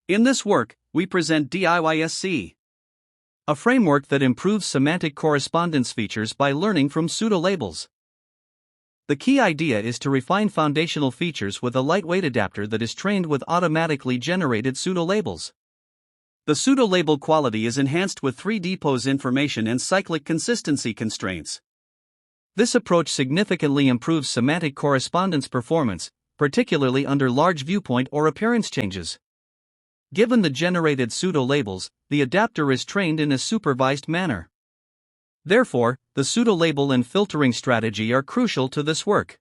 In this work, we present DIYSC, a framework that improves semantic correspondence features by learning from pseudo-labels. The key idea is to refine foundational features with a lightweight adapter that is trained with automatically generated pseudo-labels. The pseudo-label quality is enhanced with 3D pose information and cyclic consistency constraints. This approach significantly improves semantic correspondence performance, particularly under large viewpoint or appearance changes. Given the generated pseudo-labels, the adapter is trained in a supervised manner. Therefore, the pseudo-label and filtering strategy are crucial to this work.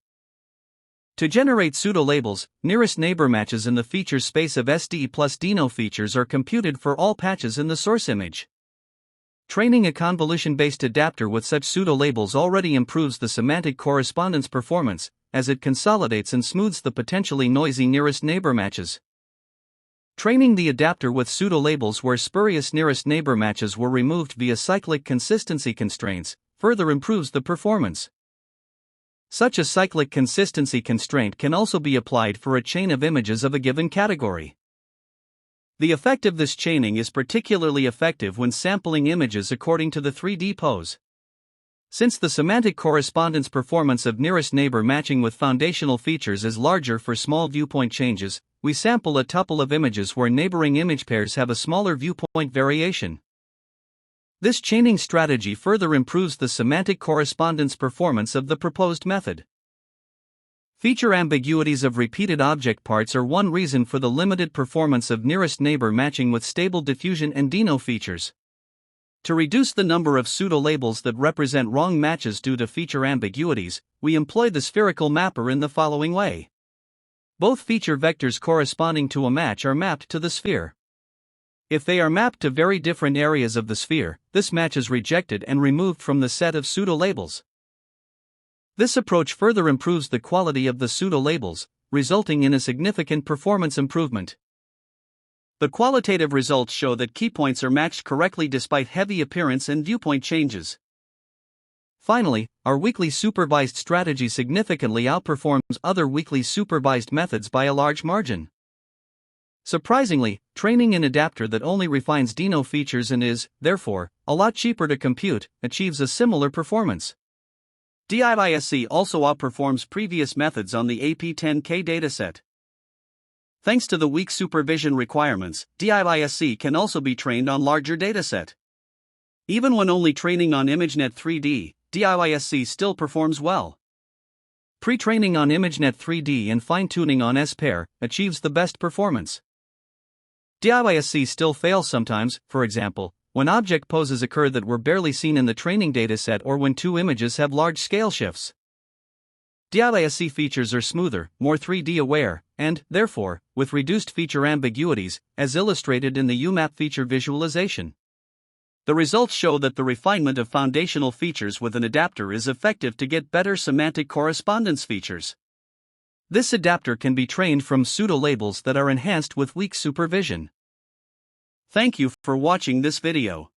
To generate pseudo-labels, nearest neighbor matches in the feature space of SD plus Dino features are computed for all patches in the source image. Training a convolution-based adapter with such pseudo-labels already improves the semantic correspondence performance, as it consolidates and smooths the potentially noisy nearest neighbor matches. Training the adapter with pseudo-labels where spurious nearest neighbor matches were removed via cyclic consistency constraints further improves the performance. Such a cyclic consistency constraint can also be applied for a chain of images of a given category. The effect of this chaining is particularly effective when sampling images according to the 3D pose. Since the semantic correspondence performance of nearest neighbor matching with foundational features is larger for small viewpoint changes, we sample a tuple of images where neighboring image pairs have a smaller viewpoint variation. This chaining strategy further improves the semantic correspondence performance of the proposed method. Feature ambiguities of repeated object parts are one reason for the limited performance of nearest neighbor matching with stable diffusion and Dino features. To reduce the number of pseudo-labels that represent wrong matches due to feature ambiguities, we employ the spherical mapper in the following way. Both feature vectors corresponding to a match are mapped to the sphere. If they are mapped to very different areas of the sphere, this match is rejected and removed from the set of pseudo-labels. This approach further improves the quality of the pseudo-labels, resulting in a significant performance improvement. The qualitative results show that keypoints are matched correctly despite heavy appearance and viewpoint changes. Finally, our weakly supervised strategy significantly outperforms other weakly supervised methods by a large margin. Surprisingly, training an adapter that only refines Dino features and is, therefore, a lot cheaper to compute, achieves a similar performance. DIYSC also outperforms previous methods on the AP10K dataset. Thanks to the weak supervision requirements, DIYSC can also be trained on larger dataset. Even when only training on ImageNet 3D, DIYSC still performs well. Pre-training on ImageNet 3D and fine-tuning on S-pair achieves the best performance. DIYSC still fails sometimes, for example, when object poses occur that were barely seen in the training dataset or when two images have large scale shifts. DIYSC features are smoother, more 3D aware, and, therefore, with reduced feature ambiguities, as illustrated in the UMAP feature visualization. The results show that the refinement of foundational features with an adapter is effective to get better semantic correspondence features. This adapter can be trained from pseudo-labels that are enhanced with weak supervision. Thank you for watching this video.